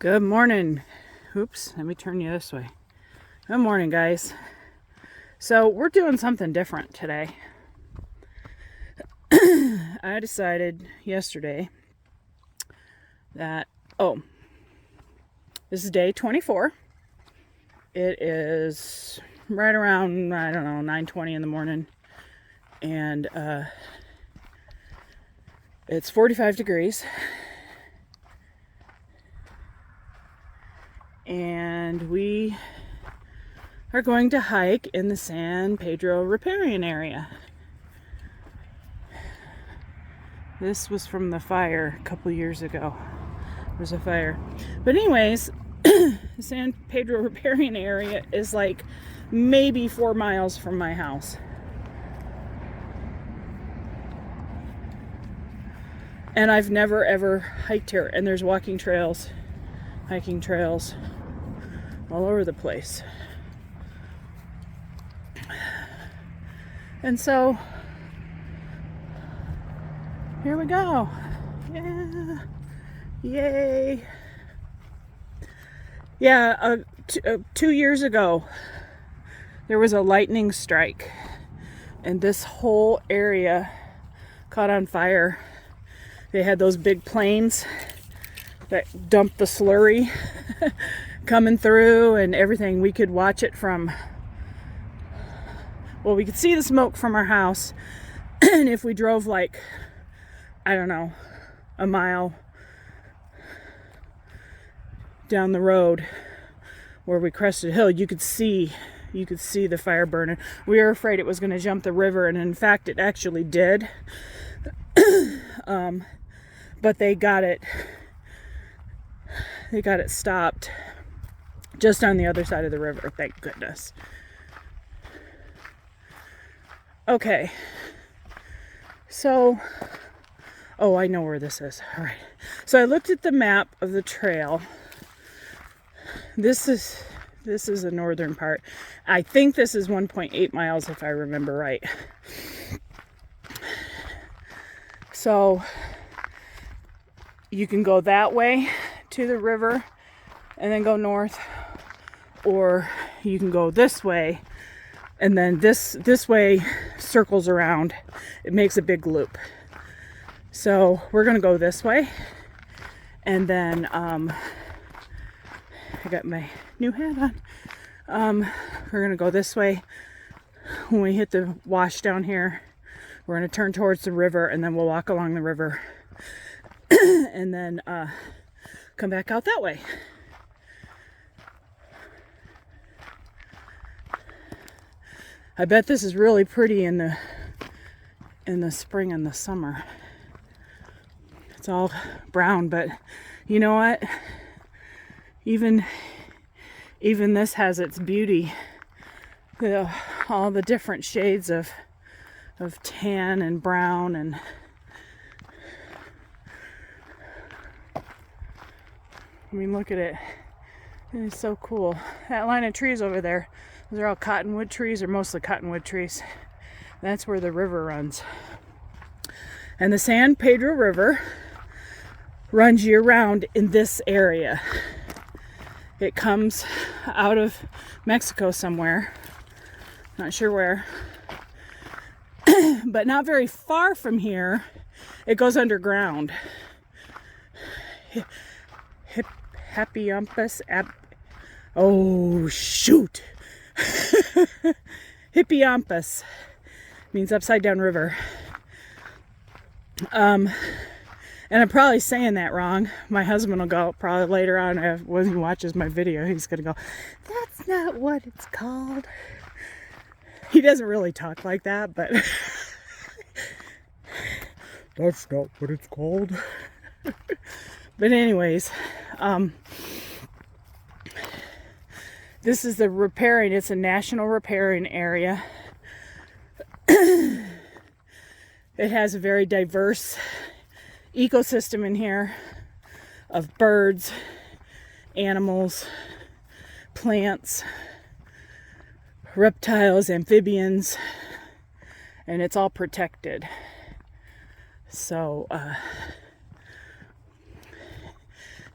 Good morning. Oops, let me turn you this way. Good morning, guys. So we're doing something different today. I decided yesterday that, this is day 24. It is right around, 9:20 in the morning. And it's 45 degrees. And we are going to hike in the San Pedro Riparian area. This was from the fire a couple years ago. There was a fire. But anyways, the San Pedro Riparian area is like maybe 4 miles from my house. And I've never ever hiked here. And there's walking trails, hiking trails all over the place. And so here we go. Yeah. Yay. Yeah, 2 years ago there was a lightning strike and this whole area caught on fire. They had those big planes that dumped the slurry coming through and everything. We could watch it from, we could see the smoke from our house. And if we drove like, a mile down the road where we crested a hill, you could see the fire burning. We were afraid it was going to jump the river, and in fact it actually did. But they got it stopped just on the other side of the river, thank goodness. Okay, so I know where this is. All right, so I looked at the map of the trail. This is the northern part. I think this is 1.8 miles if I remember right. So you can go that way to the river and then go north, or you can go this way and then this way circles around. It makes a big loop. So we're gonna go this way, and then I got my new hat on. We're gonna go this way. When we hit the wash down here, we're gonna turn towards the river, and then we'll walk along the river and then come back out that way. I bet this is really pretty in the spring and the summer. It's all brown, but you know what? Even this has its beauty. All the different shades of tan and brown, and I mean, look at it. It is so cool. That line of trees over there, those are all cottonwood trees, or mostly cottonwood trees. That's where the river runs. And the San Pedro River runs year-round in this area. It comes out of Mexico somewhere, not sure where, but not very far from here, it goes underground. Hippiampas means upside down river. And I'm probably saying that wrong. My husband will go probably later on when he watches my video. He's gonna go, "That's not what it's called." He doesn't really talk like that, but that's not what it's called. But anyways, this is the riparian. It's a national riparian area. It has a very diverse ecosystem in here of birds, animals, plants, reptiles, amphibians, and it's all protected. So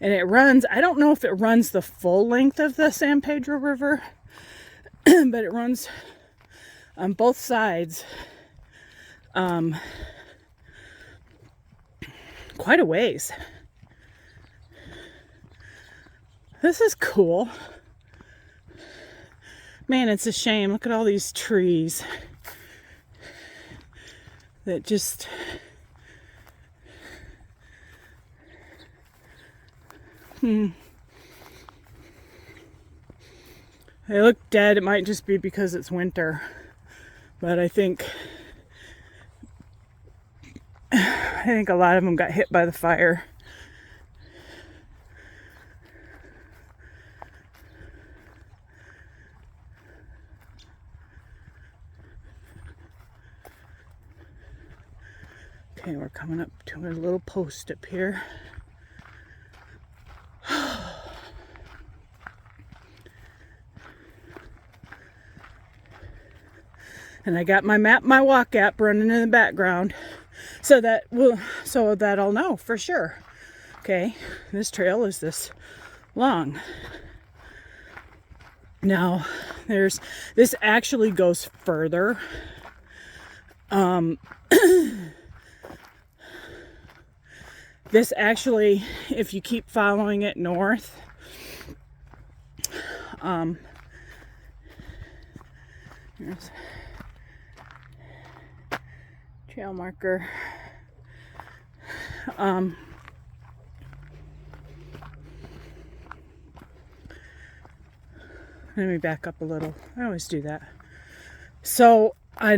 And it runs, I don't know if it runs the full length of the San Pedro River, but it runs on both sides quite a ways. This is cool. Man, it's a shame. Look at all these trees that just... They look dead. It might just be because it's winter. But I think a lot of them got hit by the fire. Okay, we're coming up to a little post up here. And I got my map, my walk app running in the background so that I'll know for sure. Okay, this trail is this long. Now, this actually goes further. This actually, if you keep following it north, here's trail marker. Let me back up a little. I always do that. So, I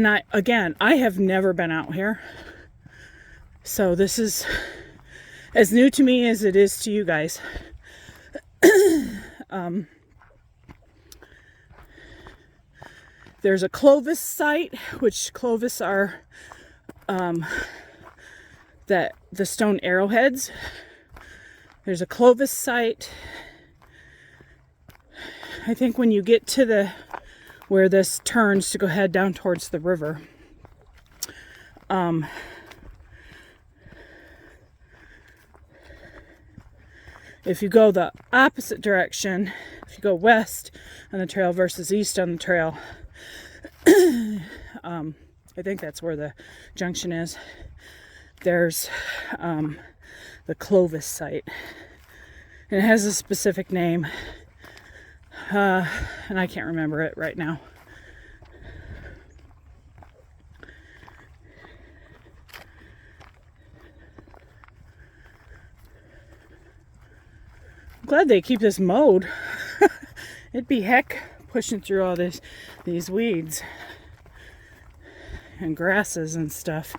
have never been out here. So this is as new to me as it is to you guys. There's a Clovis site, which Clovis are the stone arrowheads. There's a Clovis site. I think when you get to where this turns to go head down towards the river, if you go the opposite direction, if you go west on the trail versus east on the trail, I think that's where the junction is. There's the Clovis site, and it has a specific name, and I can't remember it right now. I'm glad they keep this mowed. It'd be heck pushing through all these weeds and grasses and stuff.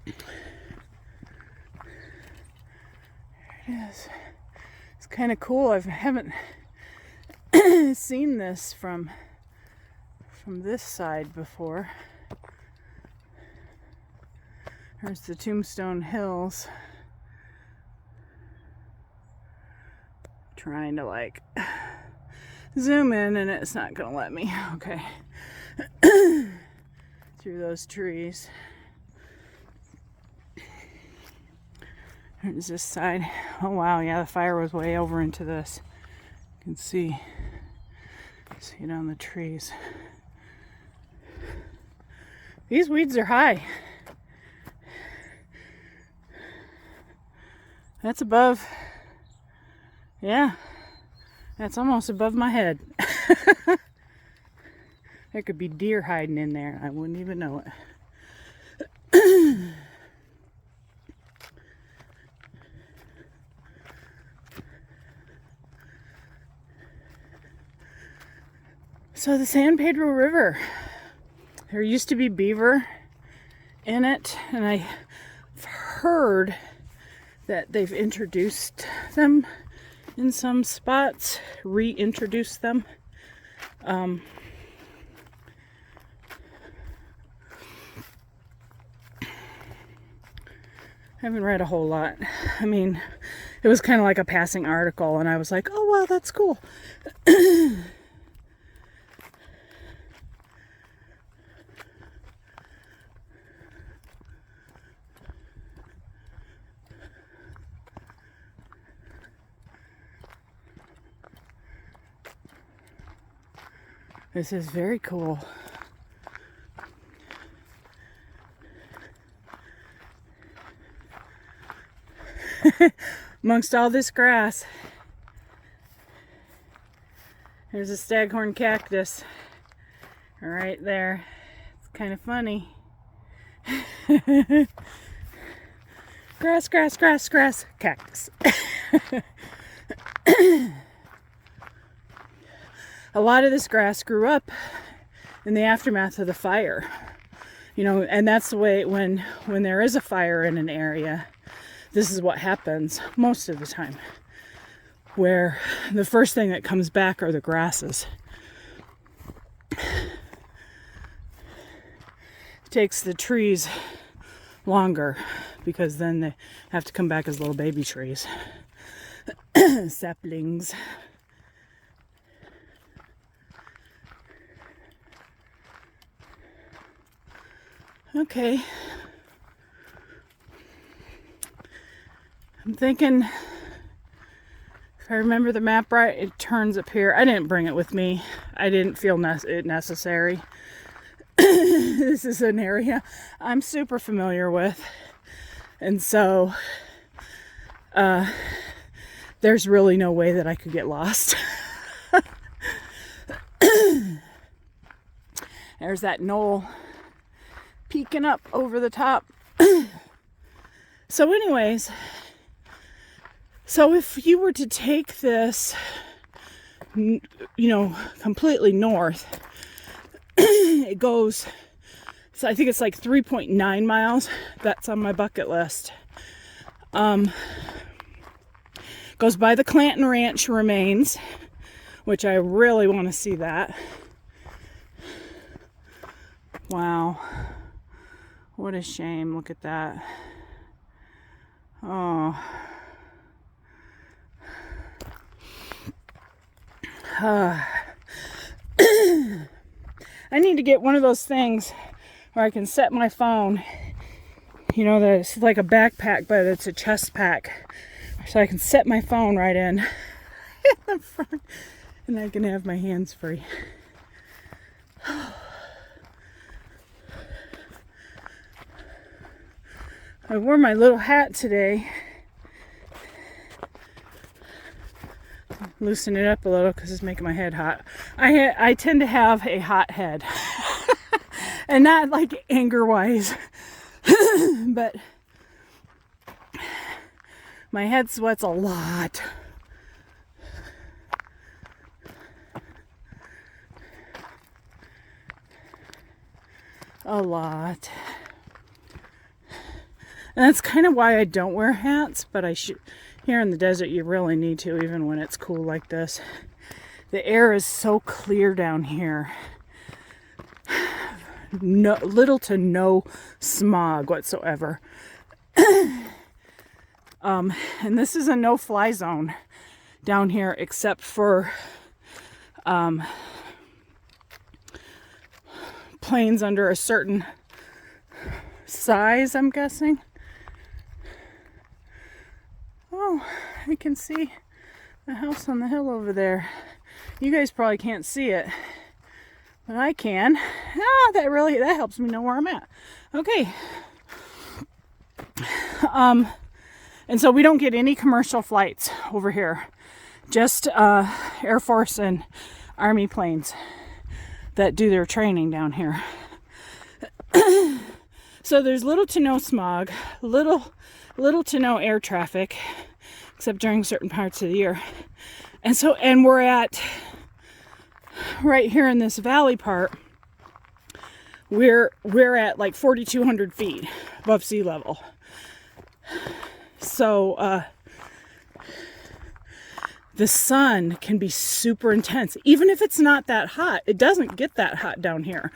There it is. It's kind of cool. I haven't seen this from this side before. There's the Tombstone Hills. Trying to zoom in and it's not gonna let me. Okay. Through those trees. There's this side. Oh wow, yeah, the fire was way over into this. You can see it on the trees. These weeds are high. That's above. Yeah, that's almost above my head. There could be deer hiding in there. I wouldn't even know it. So the San Pedro River, there used to be beaver in it, and I've heard that they've introduced them in some spots, reintroduced them. I haven't read a whole lot. I mean, it was kind of like a passing article, and I was like, oh, wow, that's cool. This is very cool. Amongst all this grass, there's a staghorn cactus right there. It's kind of funny. Grass, grass, grass, grass, cactus. A lot of this grass grew up in the aftermath of the fire. You know, and that's the way when there is a fire in an area, this is what happens most of the time. Where the first thing that comes back are the grasses. It takes the trees longer because then they have to come back as little baby trees. Saplings. Okay. I'm thinking, if I remember the map right, it turns up here. I didn't bring it with me. I didn't feel it necessary. This is an area I'm super familiar with. And so, there's really no way that I could get lost. There's that knoll peeking up over the top. So anyways, so if you were to take this, you know, completely north, it goes, so I think it's like 3.9 miles. That's on my bucket list. Goes by the Clanton Ranch remains, which I really want to see that. Wow. What a shame. Look at that. Oh. I need to get one of those things where I can set my phone, you know, that it's like a backpack, but it's a chest pack. So I can set my phone right in the front and I can have my hands free. I wore my little hat today. Loosen it up a little because it's making my head hot. I tend to have a hot head. And not like anger wise. But my head sweats a lot. A lot. And that's kind of why I don't wear hats, but I should. Here in the desert, you really need to, even when it's cool like this. The air is so clear down here. Little to no smog whatsoever. And this is a no-fly zone down here, except for planes under a certain size, I'm guessing. Oh, I can see the house on the hill over there. You guys probably can't see it, but I can. Ah, that helps me know where I'm at. Okay. And so we don't get any commercial flights over here. Just Air Force and Army planes that do their training down here. So there's little to no smog, little to no air traffic, except during certain parts of the year. And we're at, right here in this valley part, we're at like 4,200 feet above sea level. So the sun can be super intense, even if it's not that hot. It doesn't get that hot down here.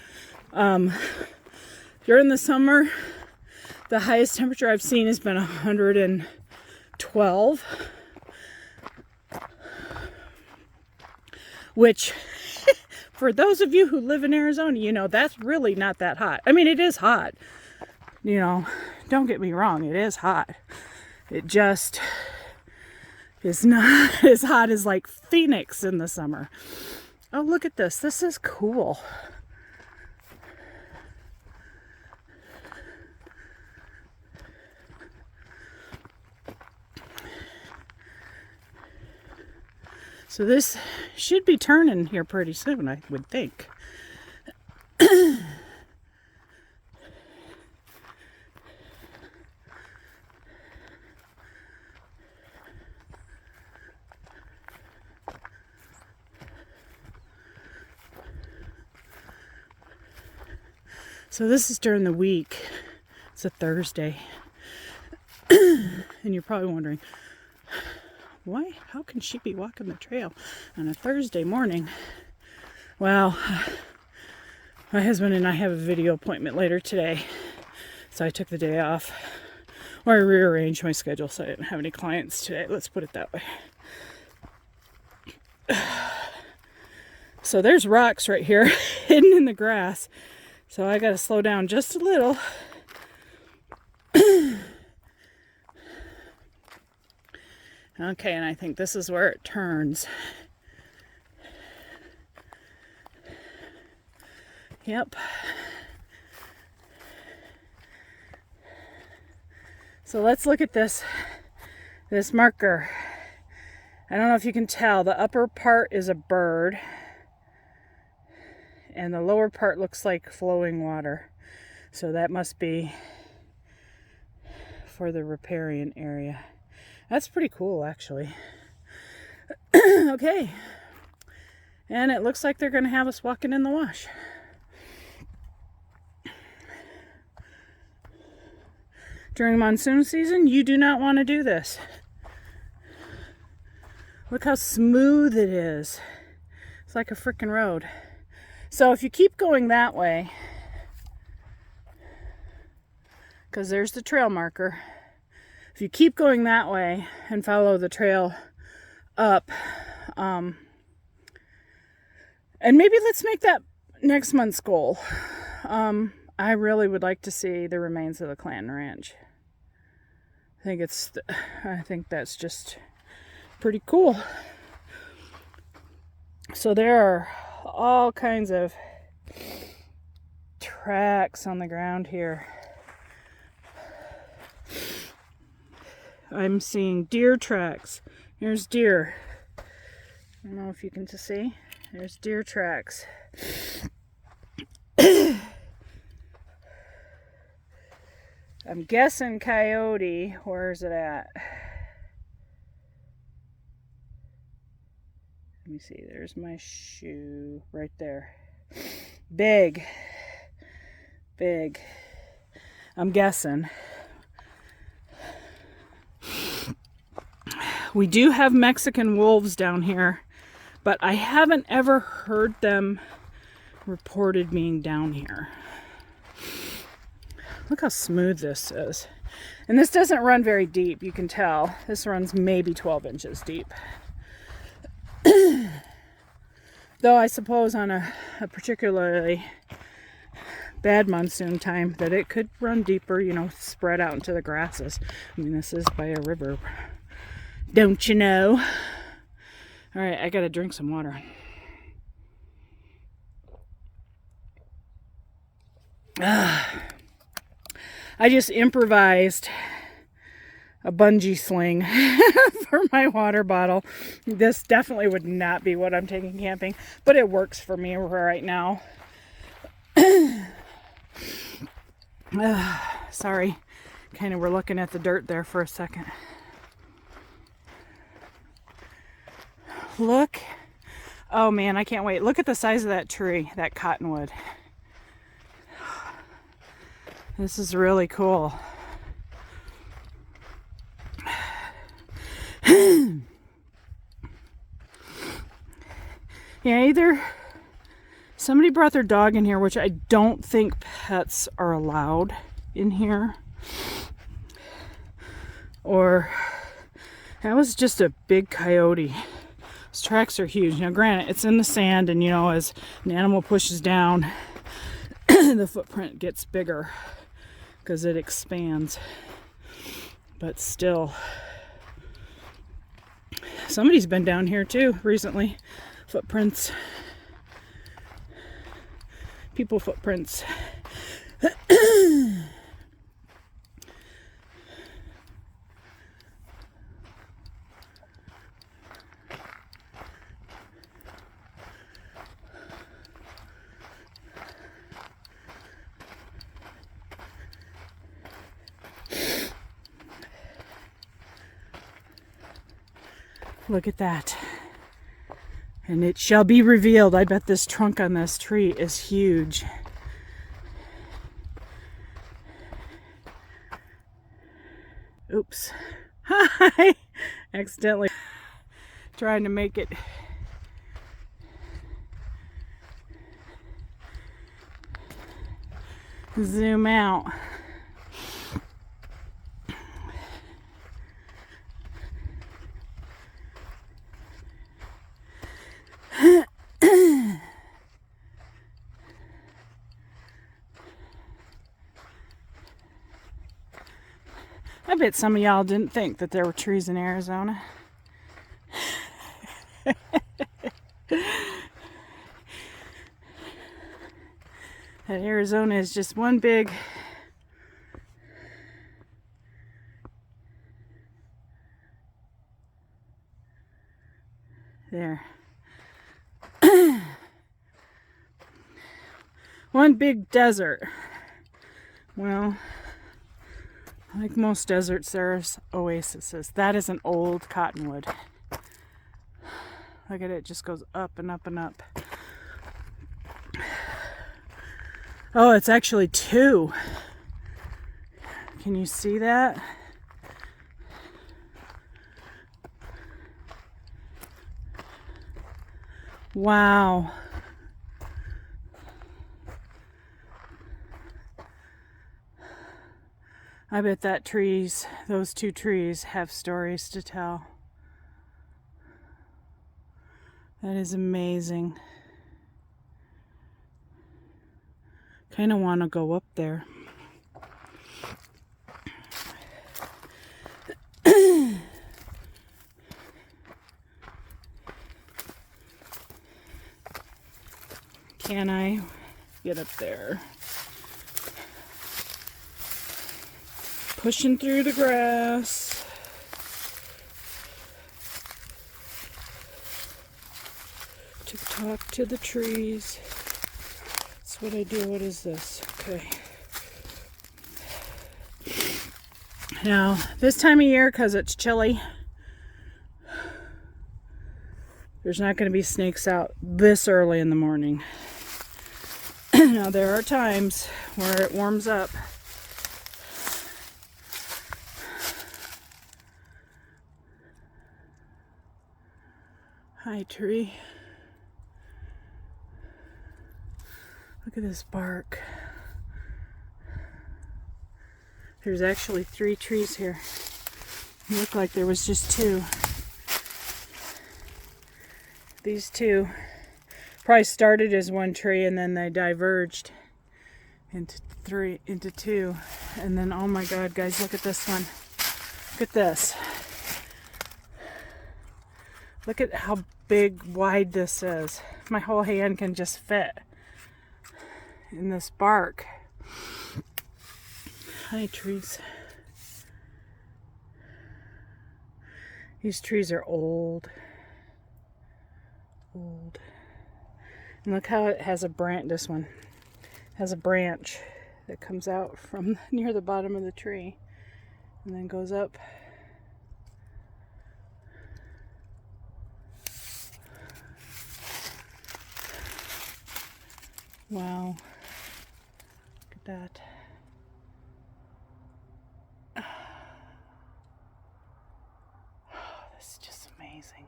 During the summer, the highest temperature I've seen has been 112, which for those of you who live in Arizona, you know, that's really not that hot. I mean, it is hot, you know, don't get me wrong, it is hot. It just is not as hot as like Phoenix in the summer. Oh, look at this. This is cool. So this should be turning here pretty soon, I would think. So this is during the week. It's a Thursday. And you're probably wondering, why? How can she be walking the trail on a Thursday morning? Well, my husband and I have a video appointment later today. So I took the day off. Or I rearranged my schedule so I didn't have any clients today. Let's put it that way. So there's rocks right here hidden in the grass. So I got to slow down just a little. Okay, and I think this is where it turns. Yep. So let's look at this marker. I don't know if you can tell. The upper part is a bird. And the lower part looks like flowing water. So that must be for the Riparian area. That's pretty cool, actually. Okay. And it looks like they're going to have us walking in the wash. During monsoon season, you do not want to do this. Look how smooth it is. It's like a freaking road. So if you keep going that way, because there's the trail marker, if you keep going that way and follow the trail up, and maybe let's make that next month's goal. I really would like to see the remains of the Clanton Ranch. I think that's just pretty cool. So there are all kinds of tracks on the ground here. I'm seeing deer tracks. Here's deer. I don't know if you can see. There's deer tracks. I'm guessing coyote. Where is it at? Let me see. There's my shoe right there. Big. I'm guessing. We do have Mexican wolves down here, but I haven't ever heard them reported being down here. Look how smooth this is. And this doesn't run very deep, you can tell. This runs maybe 12 inches deep. Though I suppose on a particularly bad monsoon time that it could run deeper, spread out into the grasses. I mean, this is by a river. Don't you know? All right, I gotta drink some water. I just improvised a bungee sling for my water bottle. This definitely would not be what I'm taking camping, but it works for me right now. Sorry, kind of we're looking at the dirt there for a second. Look. Oh man, I can't wait. Look at the size of that tree, that cottonwood. This is really cool. Yeah, either somebody brought their dog in here, which I don't think pets are allowed in here, or that was just a big coyote. Those tracks are huge. Now granted, it's in the sand, and as an animal pushes down, the footprint gets bigger because it expands. But still, somebody's been down here too recently. Footprints. people footprints. Look at that. And it shall be revealed. I bet this trunk on this tree is huge. Oops. Hi! Accidentally trying to make it. Zoom out. I bet some of y'all didn't think that there were trees in Arizona. That Arizona is just one big there. One big desert. Well, like most deserts, there's oases. That is an old cottonwood. Look at it, just goes up and up and up. Oh, it's actually two. Can you see that? Wow. I bet those two trees have stories to tell. That is amazing. Kind of want to go up there. Can I get up there? Pushing through the grass. To talk to the trees. That's what I do. What is this? Okay. Now, this time of year, because it's chilly, there's not going to be snakes out this early in the morning. Now, there are times where it warms up. Hi, tree. Look at this bark. There's actually 3 trees here. It looked like there was just 2. These 2 probably started as one tree and then they diverged into 2. And then, oh my God, guys, look at this one. Look at this. Look at how wide this is. My whole hand can just fit in this bark. Hi, trees. These trees are old. And look how it has a branch. This one has a branch that comes out from near the bottom of the tree and then goes up. Wow. Look at that. Oh, this is just amazing.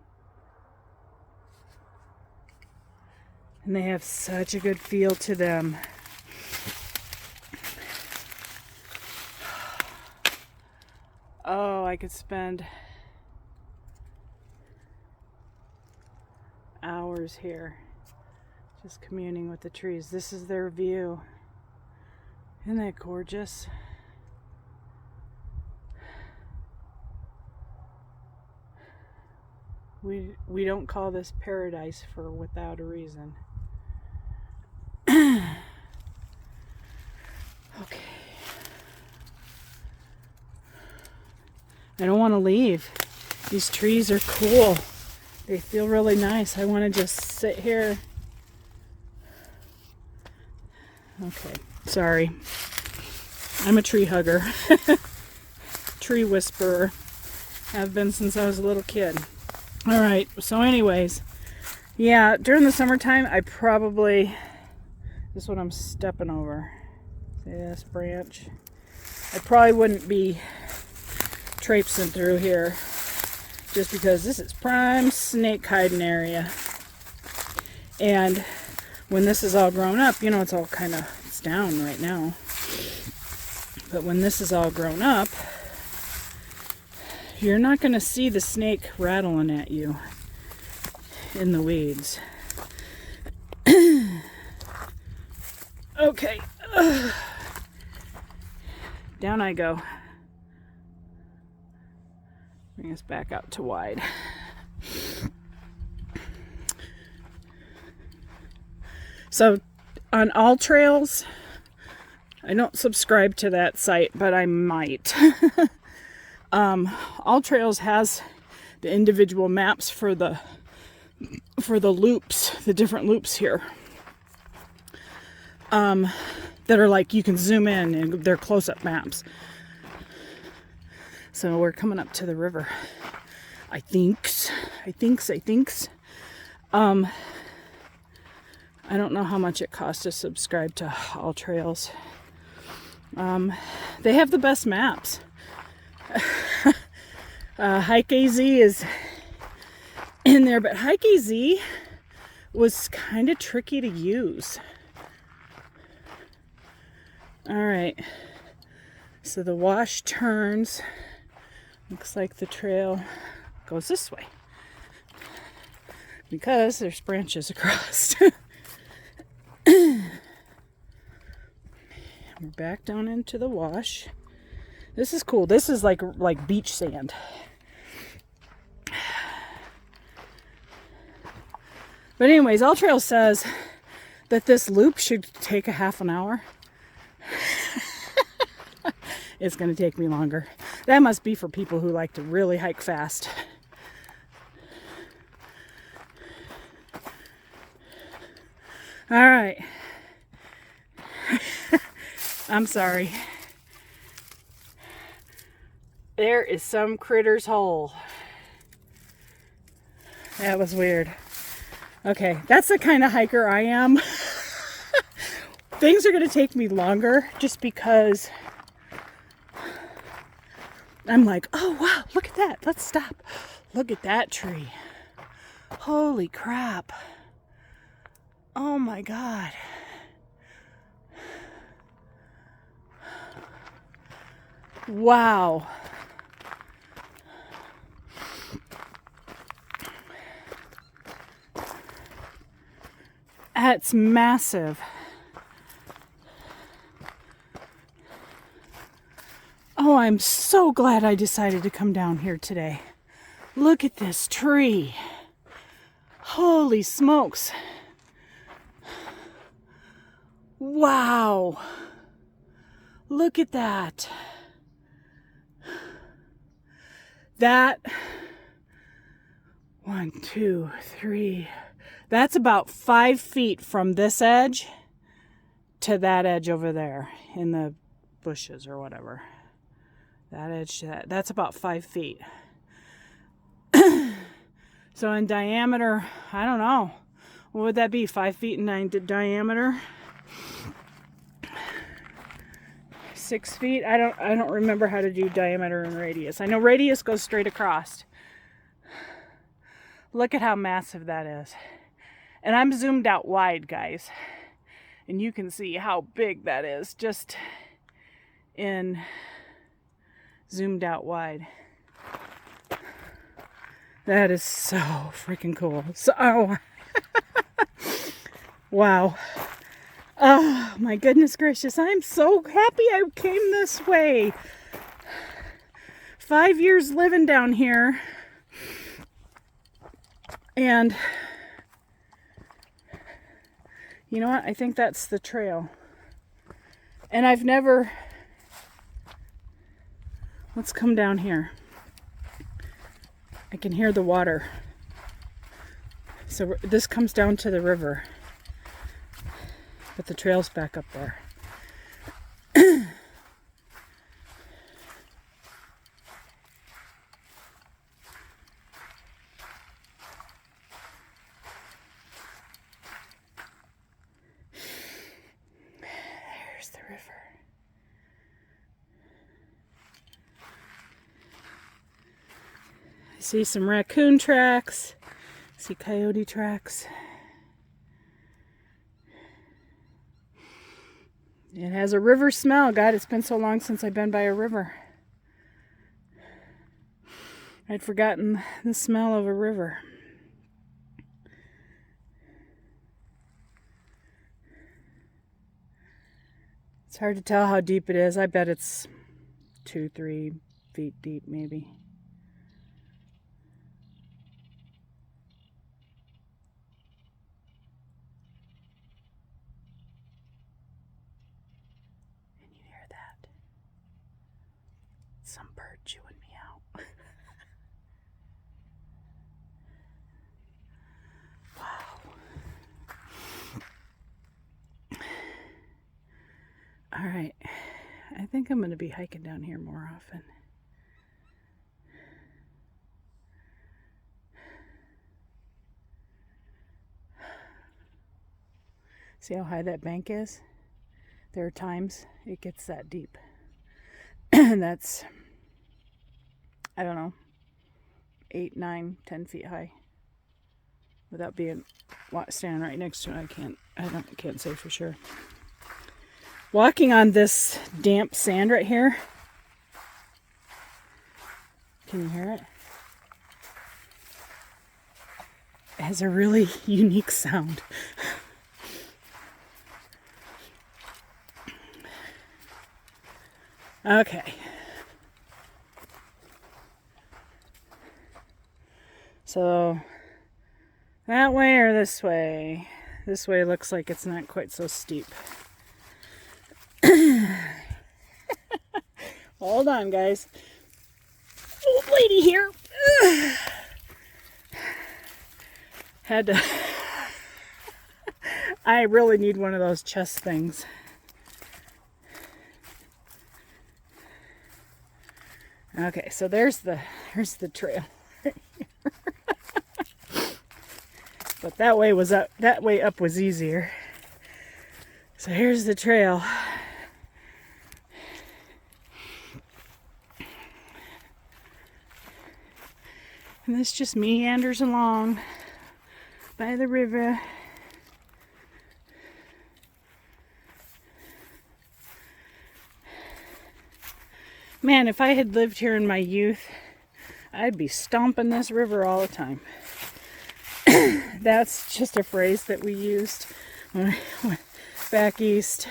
And they have such a good feel to them. Oh, I could spend hours here just communing with the trees. This is their view. Isn't that gorgeous? We don't call this paradise without a reason. Okay. I don't want to leave. These trees are cool. They feel really nice. I want to just sit here. Okay, sorry. I'm a tree hugger. Tree whisperer. Have been since I was a little kid. Alright, so anyways. Yeah, during the summertime, I probably... This is what I'm stepping over. See this branch? I probably wouldn't be traipsing through here. Just because this is prime snake hiding area. And when this is all grown up, you know, it's all kind of... It's down right now. But when this is all grown up, you're not going to see the snake rattling at you in the weeds. Okay. Down I go. Bring us back out to wide. So on All Trails, I don't subscribe to that site, but I might. All Trails has the individual maps for the loops, the different loops here. That are like, you can zoom in and they're close-up maps. So we're coming up to the river. I thinks. I don't know how much it costs to subscribe to All Trails. They have the best maps. Hike AZ is in there, but Hike AZ was kind of tricky to use. Alright, so the wash turns. Looks like the trail goes this way because there's branches across. We're back down into the wash. This is cool. This is like beach sand. But anyways, All Trail says that this loop should take a half an hour. It's going to take me longer. That must be for people who like to really hike fast. All right. I'm sorry. There is some critter's hole. That was weird. Okay, that's the kind of hiker I am. Things are going to take me longer just because I'm like, oh wow, look at that. Let's stop. Look at that tree. Holy crap. Oh my God. Wow. That's massive. Oh, I'm so glad I decided to come down here today. Look at this tree. Holy smokes. Wow. Look at that. That, 1, 2, 3, that's about 5 feet from this edge to that edge over there in the bushes or whatever. That edge to that, that's about 5 feet. So in diameter, I don't know. What would that be? 5 feet in diameter? 6 feet? I don't remember how to do diameter and radius. I know radius goes straight across. Look at how massive that is. And I'm zoomed out wide, guys. And you can see how big that is just in zoomed out wide. That is so freaking cool. So, oh. Wow. Oh, my goodness gracious. I'm so happy I came this way. 5 years living down here. And you know what? I think that's the trail. And I've never... Let's come down here. I can hear the water. So this comes down to the river. But the trail's back up there. There's the river. I see some raccoon tracks. I see coyote tracks. It has a river smell. God, it's been so long since I've been by a river. I'd forgotten the smell of a river. It's hard to tell how deep it is. I bet it's 2-3 feet deep, maybe. Some bird chewing me out. Wow. All right. I think I'm going to be hiking down here more often. See how high that bank is? There are times it gets that deep. And that's, I don't know, 8, 9, 10 feet high. Without being standing right next to it, I can't say for sure. Walking on this damp sand right here. Can you hear it? It has a really unique sound. Okay. So, that way or this way? This way looks like it's not quite so steep. Hold on, guys. Old lady here. Had to... I really need one of those chest things. Okay, so there's the trail right here. But that way up was easier. So here's the trail. And this just meanders along by the river. Man, if I had lived here in my youth, I'd be stomping this river all the time. That's just a phrase that we used when I went back east.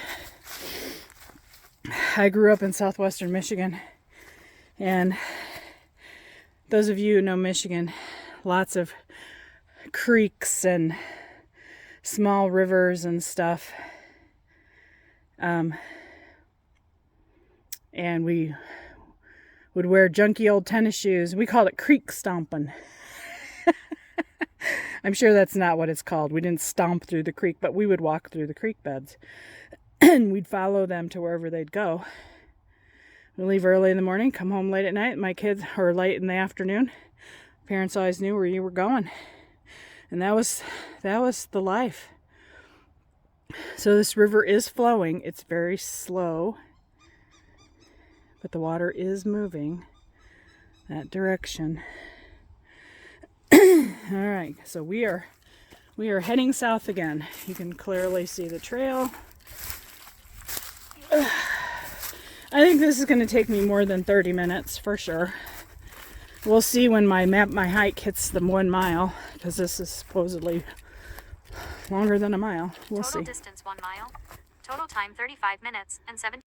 I grew up in southwestern Michigan, and those of you who know Michigan, lots of creeks and small rivers and stuff. And we would wear junky old tennis shoes. We called it creek stomping. I'm sure that's not what it's called. We didn't stomp through the creek, but we would walk through the creek beds. And we'd follow them to wherever they'd go. We'd leave early in the morning, come home late at night. My kids, or late in the afternoon. Parents always knew where you were going. And that was the life. So this river is flowing. It's very slow. But the water is moving that direction. All right, so we are heading south again. You can clearly see the trail. I think this is going to take me more than 30 minutes for sure. We'll see when my hike hits the 1 mile, because this is supposedly longer than a mile. We'll see. Total distance 1 mile. Total time 35 minutes and 17.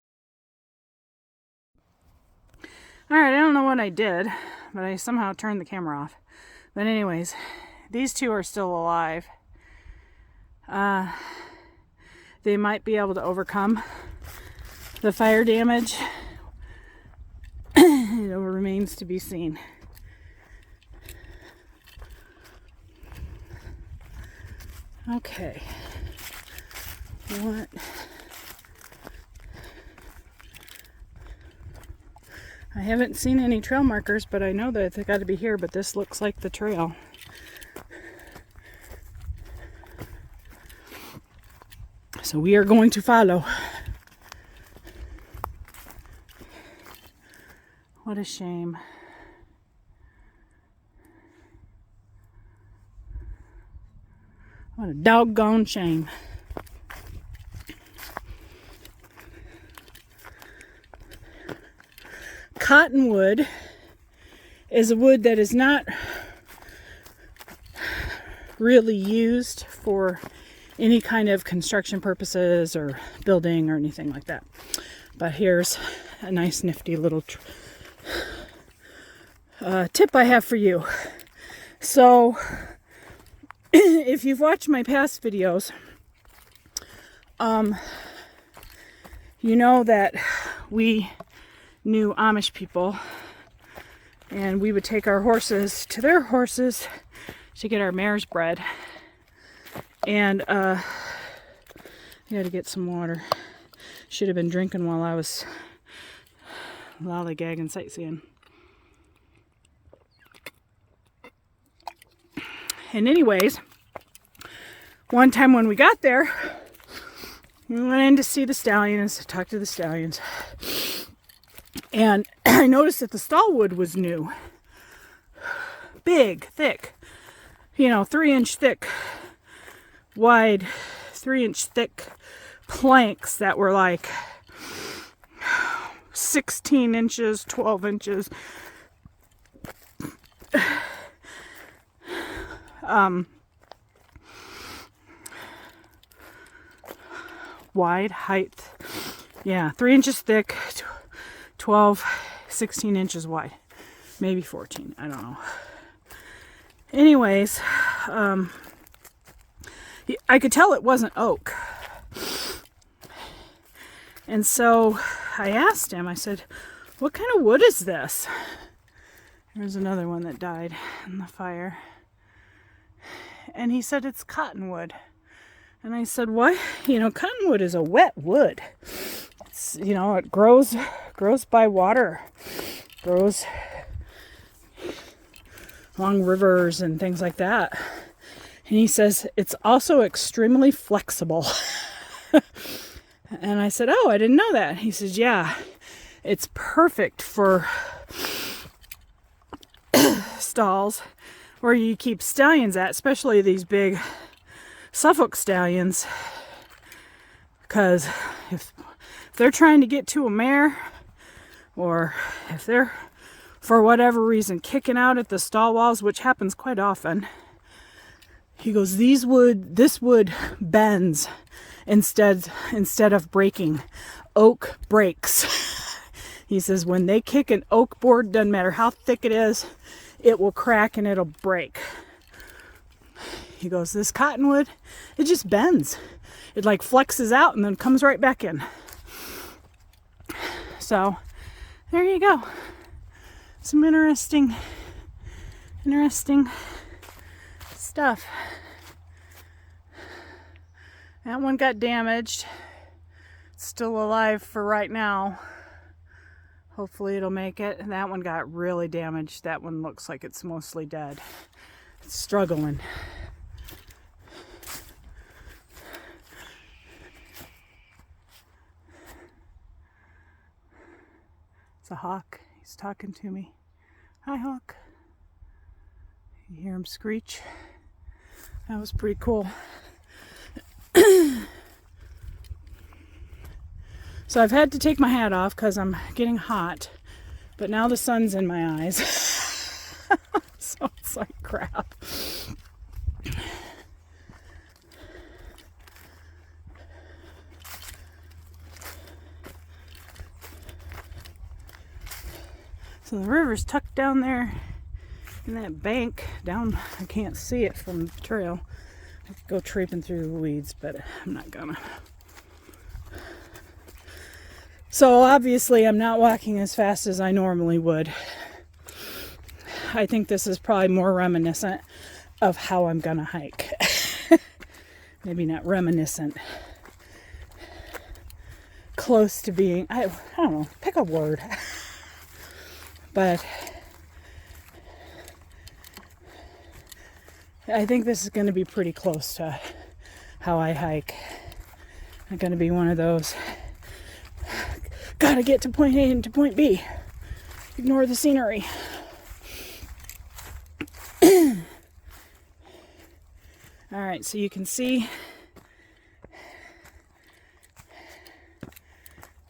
Alright, I don't know what I did, but I somehow turned the camera off. But anyways, these two are still alive. They might be able to overcome the fire damage, it remains to be seen. Okay. What? I haven't seen any trail markers, but I know that they got to be here, but this looks like the trail. So we are going to follow. What a shame. What a doggone shame. Cottonwood is a wood that is not really used for any kind of construction purposes or building or anything like that. But here's a nice nifty little tip I have for you. So if you've watched my past videos, you know that we knew Amish people, and we would take our horses to their horses to get our mares bred. And I gotta get some water. Should have been drinking while I was lollygagging sightseeing. And anyways, one time when we got there, we went in to see the stallions, to talk to the stallions. And I noticed that the stall wood was new. Big, thick, 3-inch thick, wide, 3-inch thick planks that were like 16 inches, 12 inches. Wide, height, 3 inches thick, 12, 16 inches wide, maybe 14, I don't know. Anyways, I could tell it wasn't oak. And so I asked him, I said, what kind of wood is this? There's another one that died in the fire. And he said, it's cottonwood. And I said, what? Cottonwood is a wet wood. It's, it grows by water, grows along rivers and things like that. And he says, it's also extremely flexible. And I said, oh, I didn't know that. He says, yeah, it's perfect for stalls where you keep stallions at, especially these big Suffolk stallions. Because if they're trying to get to a mare, or if they're, for whatever reason, kicking out at the stall walls, which happens quite often, he goes, this wood bends instead of breaking. Oak breaks. He says, when they kick an oak board, doesn't matter how thick it is, it will crack and it'll break. He goes, this cottonwood, it just bends. It like flexes out and then comes right back in. So there you go. Some interesting stuff. That one got damaged. It's still alive for right now. Hopefully it'll make it. And that one got really damaged. That one looks like it's mostly dead. It's struggling. It's a hawk. He's talking to me. Hi, hawk. You hear him screech? That was pretty cool. So I've had to take my hat off because I'm getting hot, but now the sun's in my eyes. So it's like crap. So the river's tucked down there in that bank down. I can't see it from the trail. I could go traipsing through the weeds, but I'm not gonna. So obviously I'm not walking as fast as I normally would. I think this is probably more reminiscent of how I'm gonna hike. Maybe not reminiscent. Close to being, I don't know, pick a word. But I think this is going to be pretty close to how I hike. I'm going to be one of those, gotta get to point A and to point B. Ignore the scenery. All right, so you can see.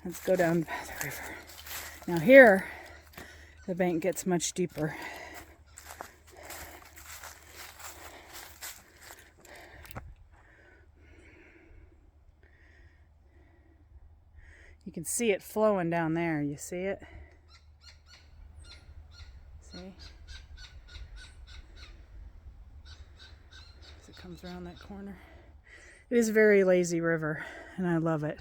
Let's go down the river. Now here, the bank gets much deeper. You can see it flowing down there. You see it? See? As it comes around that corner. It is a very lazy river, and I love it.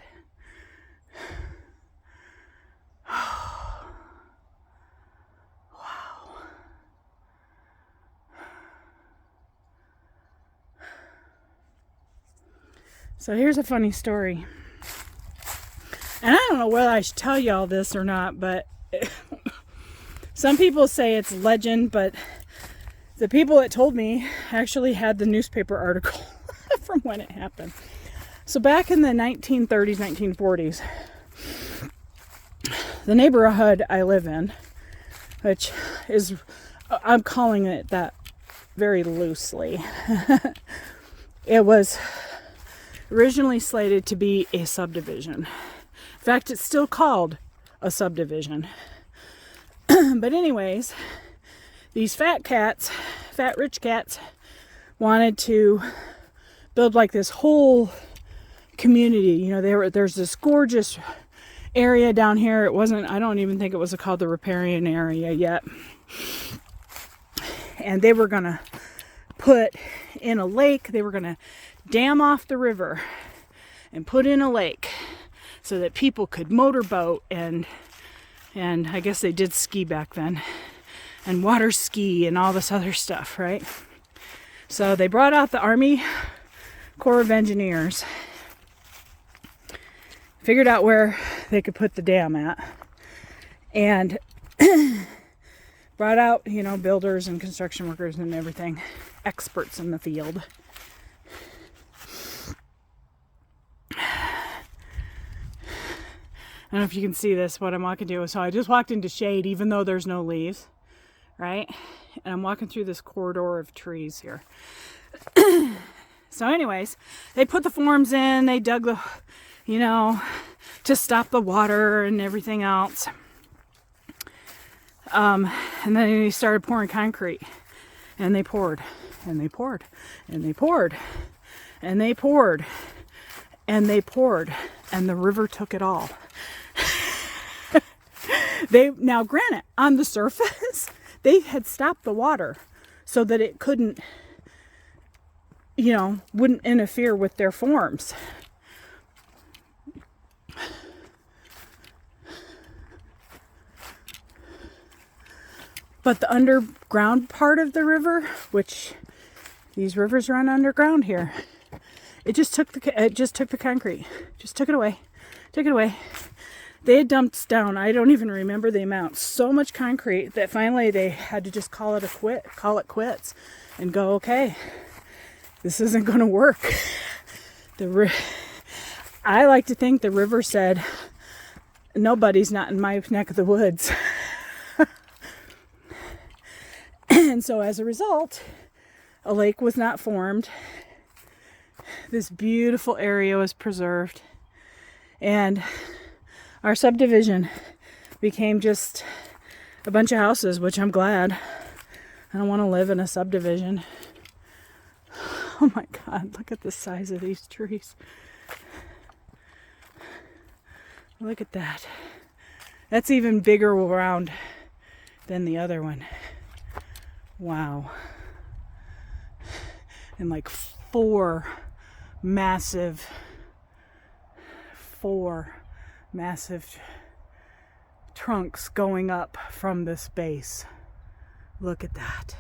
So here's a funny story. And I don't know whether I should tell you all this or not, but some people say it's legend, but the people that told me actually had the newspaper article from when it happened. So back in the 1930s, 1940s, the neighborhood I live in, which is, I'm calling it that very loosely, it was originally slated to be a subdivision. In fact, it's still called a subdivision. But anyways, these fat rich cats, wanted to build like this whole community. You know, there's this gorgeous area down here. It wasn't, I don't even think it was called the Riparian area yet. And they were going to put in a lake. They were going to dam off the river and put in a lake so that people could motorboat and I guess they did ski back then, and water ski and all this other stuff, right? So they brought out the Army Corps of Engineers, figured out where they could put the dam at, and brought out, you know, builders and construction workers and everything, experts in the field. I don't know if you can see this, what I'm walking to. So I just walked into shade, even though there's no leaves, right? And I'm walking through this corridor of trees here. So anyways, they put the forms in, they dug the, you know, to stop the water and everything else. And then they started pouring concrete. And they poured, and they poured, and they poured, and they poured, and they poured, and the river took it all. Now granted, on the surface, they had stopped the water so that it couldn't, you know, wouldn't interfere with their forms. But the underground part of the river, which these rivers run underground here, it just took the concrete, just took it away, They had dumped down, I don't even remember the amount, so much concrete that finally they had to just call it quits, and go, okay, this isn't going to work. I like to think the river said, nobody's not in my neck of the woods. And so as a result, a lake was not formed. This beautiful area was preserved. And our subdivision became just a bunch of houses, which I'm glad. I don't want to live in a subdivision. Oh my God, look at the size of these trees. Look at that. That's even bigger around than the other one. Wow. And like four massive massive trunks going up from this base. Look at that.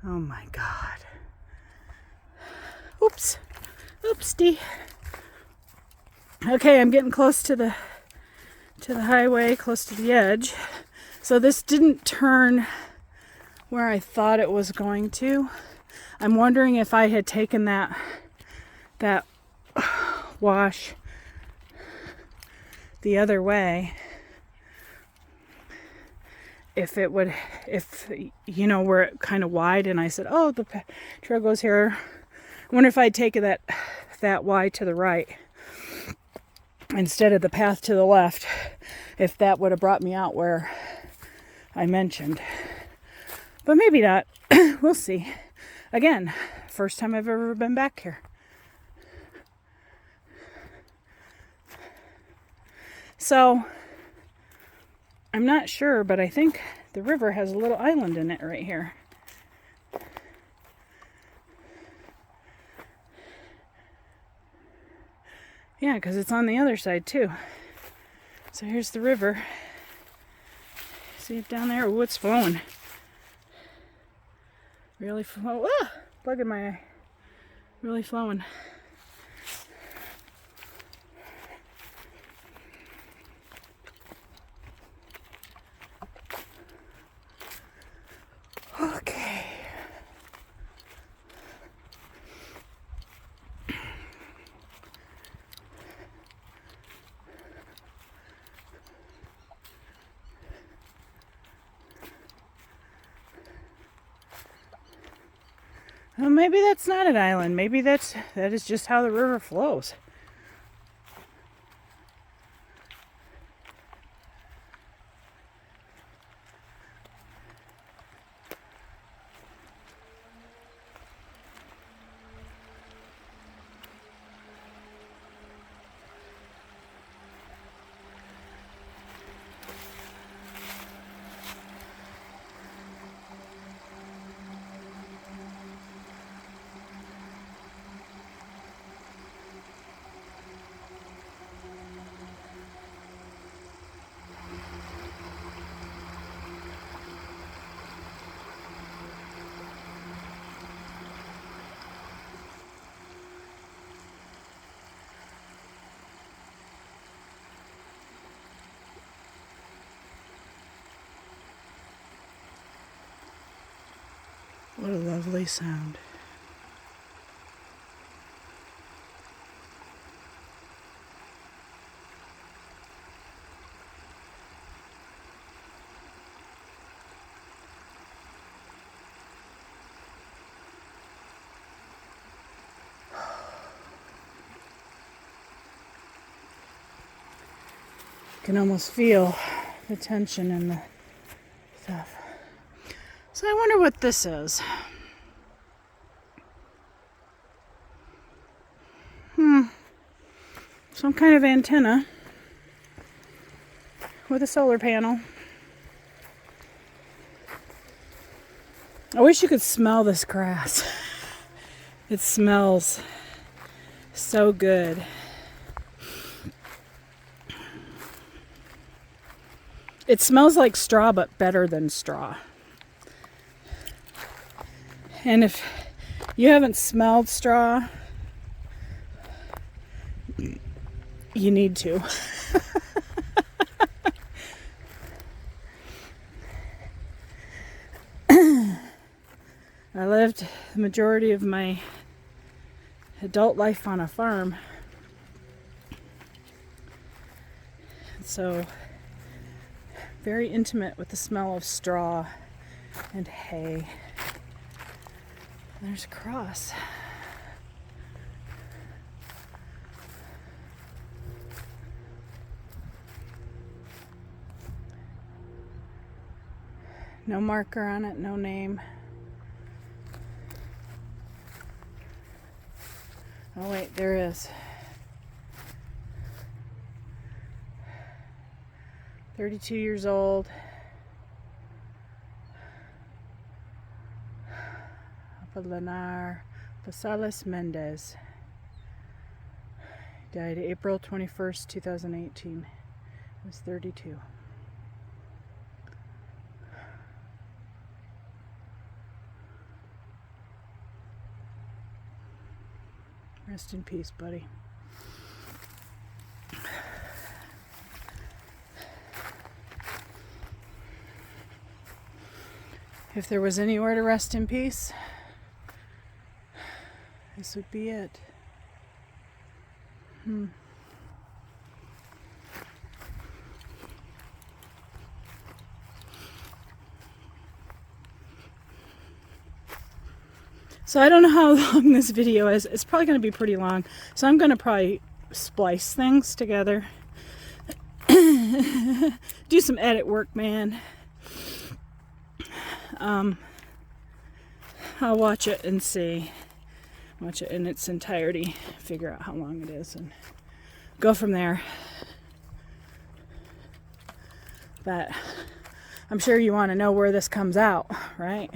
Oh my God. Oops. Oopsie. Okay, I'm getting close to the highway, close to the edge. So this didn't turn where I thought it was going to. I'm wondering if I had taken that wash the other way, if you know, where it kind of wide, and I said, oh, the trail goes here. I wonder if I'd taken that wide to the right instead of the path to the left, if that would have brought me out where I mentioned. But maybe not. We'll see. Again, first time I've ever been back here. So, I'm not sure, but I think the river has a little island in it right here. Yeah, because it's on the other side too. So here's the river. See it down there? Oh, it's flowing. Really flowing. Ah! Bug in my eye. Really flowing. Okay. Well, maybe that's not an island. Maybe that is just how the river flows. What a lovely sound. You can almost feel the tension in the stuff. So I wonder what this is. Some kind of antenna with a solar panel. I wish you could smell this grass. It smells so good. It smells like straw, but better than straw. And if you haven't smelled straw, you need to. I lived the majority of my adult life on a farm. So, very intimate with the smell of straw and hay. There's a cross. No marker on it, no name. Oh wait, there is. 32 years old. Apolinar Posales Mendez. Died April 21st, 2018. He was 32. Rest in peace, buddy. If there was anywhere to rest in peace, this would be it. So I don't know how long this video is. It's probably going to be pretty long. So I'm going to probably splice things together. Do some edit work, man. I'll watch it and see. Watch it in its entirety. Figure out how long it is and go from there. But I'm sure you want to know where this comes out, right?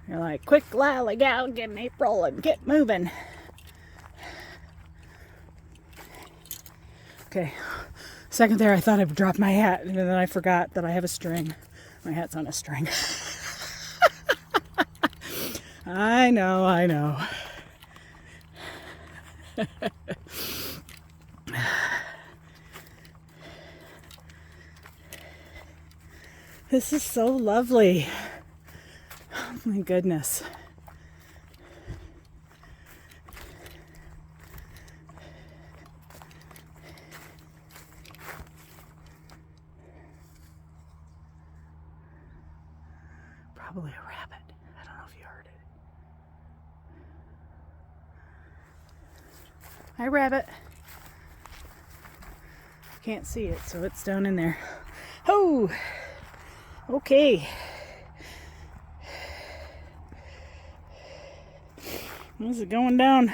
You're like, quick, lally gal, get in April and get moving. Okay. Second there, I thought I'd drop my hat, and then I forgot that I have a string. My hat's on a string. I know. This is so lovely. Oh my goodness. Probably a rabbit. I don't know if you heard it. Hi, rabbit. Can't see it, so it's down in there. Oh, okay. This is going down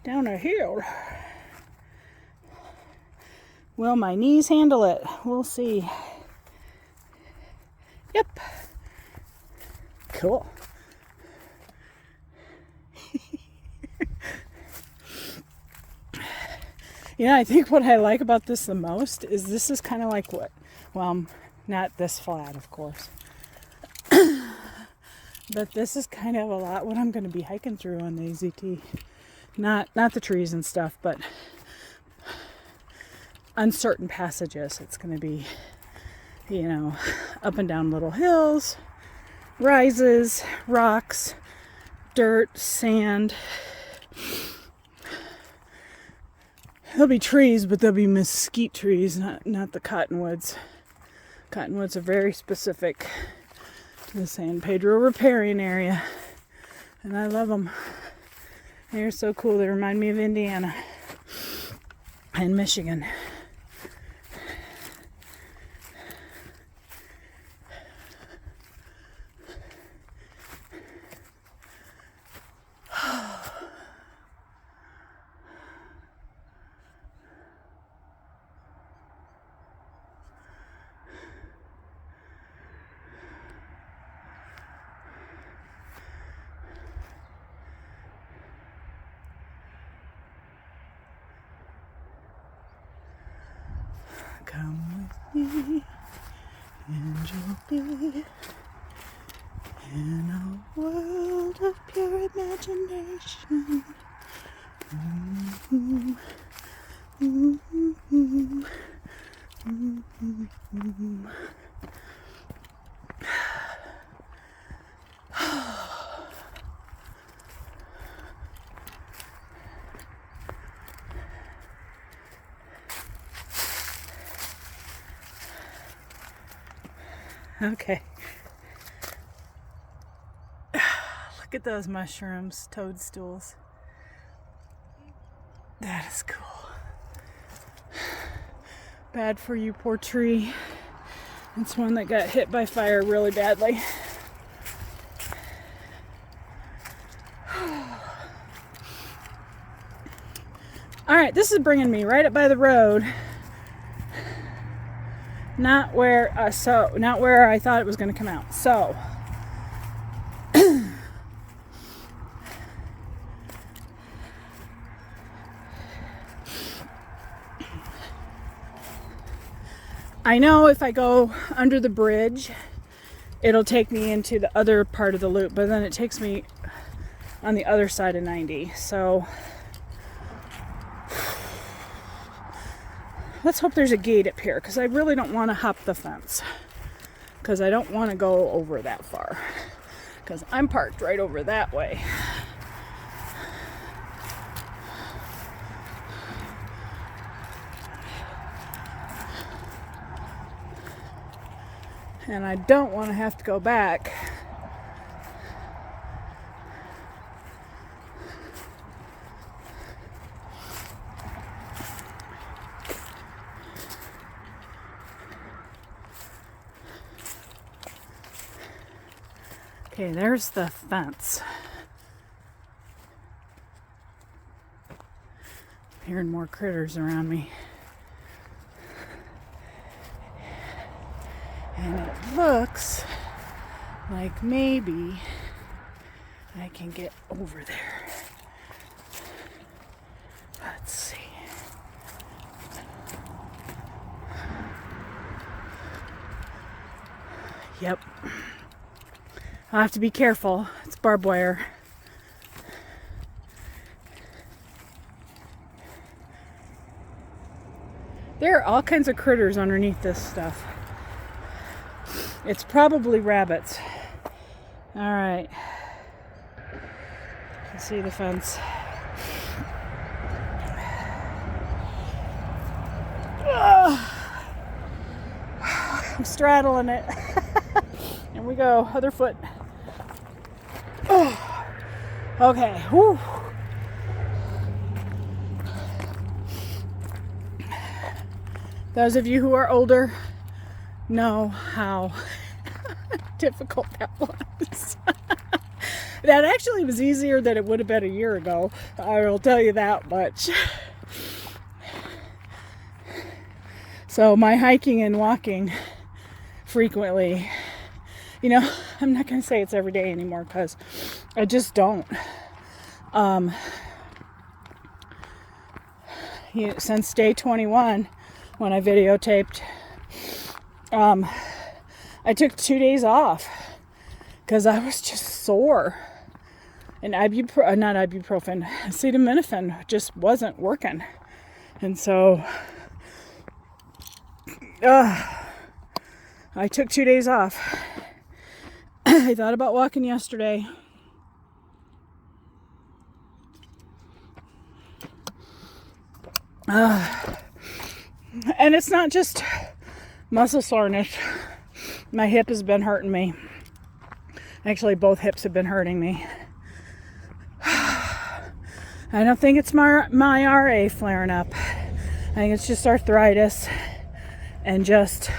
a hill. Will my knees handle it? We'll see. Yep. Cool. I think what I like about this the most is this is kind of like what, well, not this flat, of course. But this is kind of a lot what I'm going to be hiking through on the AZT. Not the trees and stuff, but uncertain passages. It's going to be, up and down little hills, rises, rocks, dirt, sand. There'll be trees, but they'll be mesquite trees, not the cottonwoods. Cottonwoods are very specific to the San Pedro Riparian area, and I love them. They're so cool. They remind me of Indiana and Michigan. Come with me, and you'll be in a world of pure imagination. Mm-hmm. Mm-hmm. Mm-hmm. Okay. Look at those mushrooms, toadstools. That is cool. Bad for you, poor tree. It's one that got hit by fire really badly. All right, this is bringing me right up by the road. Not where I thought it was going to come out. So I know if I go under the bridge, it'll take me into the other part of the loop, but then it takes me on the other side of 90. So let's hope there's a gate up here, because I really don't want to hop the fence, because I don't want to go over that far, because I'm parked right over that way. And I don't want to have to go back. Okay, there's the fence. I'm hearing more critters around me. And it looks like maybe I can get over there. Let's see. Yep. I'll have to be careful. It's barbed wire. There are all kinds of critters underneath this stuff. It's probably rabbits. All right. You can see the fence. I'm straddling it. Here we go. Other foot. Okay. Whew. Those of you who are older know how difficult that was. That actually was easier than it would have been a year ago. I will tell you that much. So my hiking and walking frequently, you know, I'm not going to say it's every day anymore, because I just don't. Since day 21, when I videotaped, I took 2 days off because I was just sore, and acetaminophen just wasn't working, and so I took 2 days off. I thought about walking yesterday. And it's not just muscle soreness. My hip has been hurting me. Actually, both hips have been hurting me. I don't think it's my RA flaring up. I think it's just arthritis and just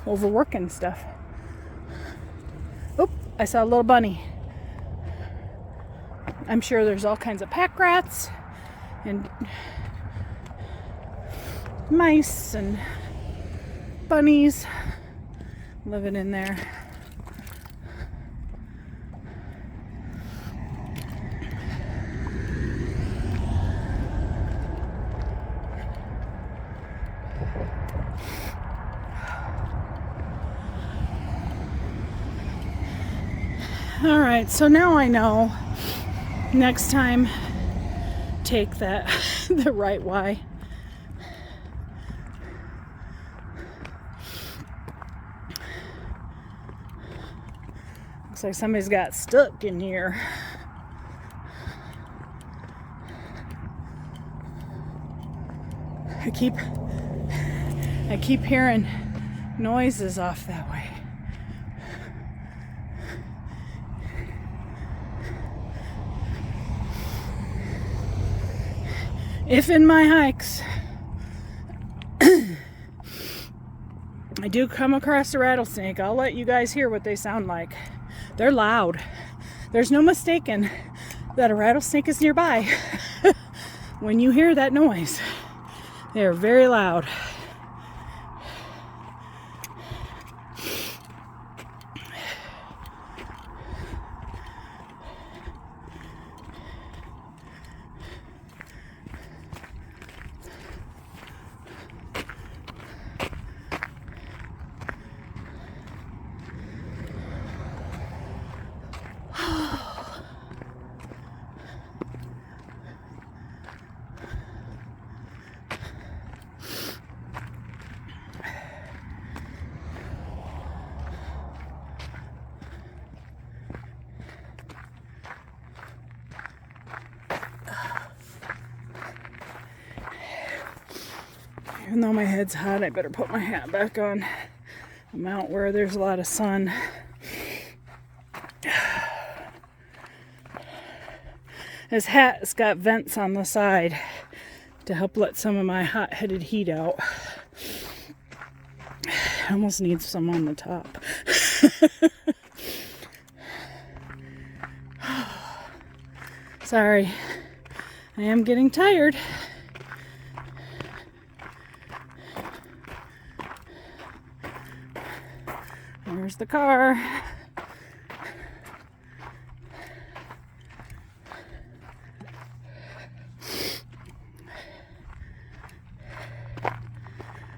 overworking stuff. Oop, I saw a little bunny. I'm sure there's all kinds of pack rats and mice and bunnies living in there. All right, so now I know. Next time, take that the right way. Looks like somebody's got stuck in here. I keep hearing noises off that way. If in my hikes I do come across a rattlesnake, I'll let you guys hear what they sound like. They're loud. There's no mistaking that a rattlesnake is nearby. When you hear that noise, they're very loud. Even though my head's hot, I better put my hat back on. I'm out where there's a lot of sun. This hat's got vents on the side to help let some of my hot-headed heat out. I almost need some on the top. Sorry, I am getting tired. There's the car.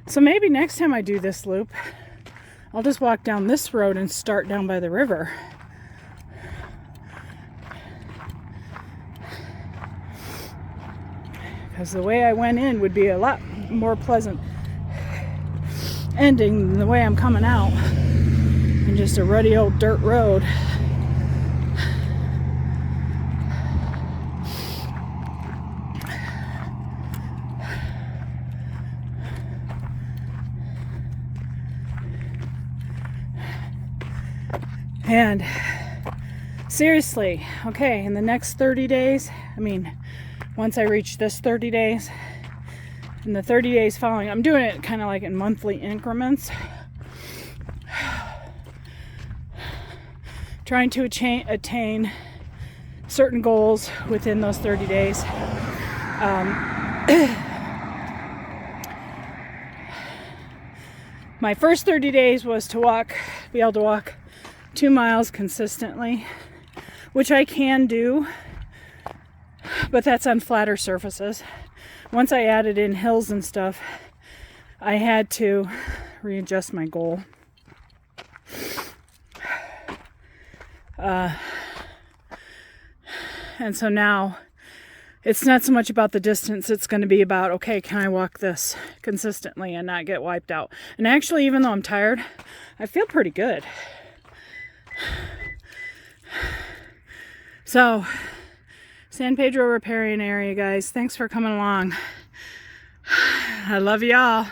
So maybe next time I do this loop, I'll just walk down this road and start down by the river. Because the way I went in would be a lot more pleasant ending than the way I'm coming out. And just a ruddy old dirt road. And seriously, okay, in the next 30 days, once I reach this 30 days, in the 30 days following, I'm doing it kind of like in monthly increments. Trying to attain certain goals within those 30 days. My first 30 days was to be able to walk 2 miles consistently, which I can do, but that's on flatter surfaces. Once I added in hills and stuff, I had to readjust my goal. And so now it's not so much about the distance, it's going to be about, okay, can I walk this consistently and not get wiped out? And actually, even though I'm tired, I feel pretty good. So, San Pedro Riparian area, guys, thanks for coming along. I love y'all.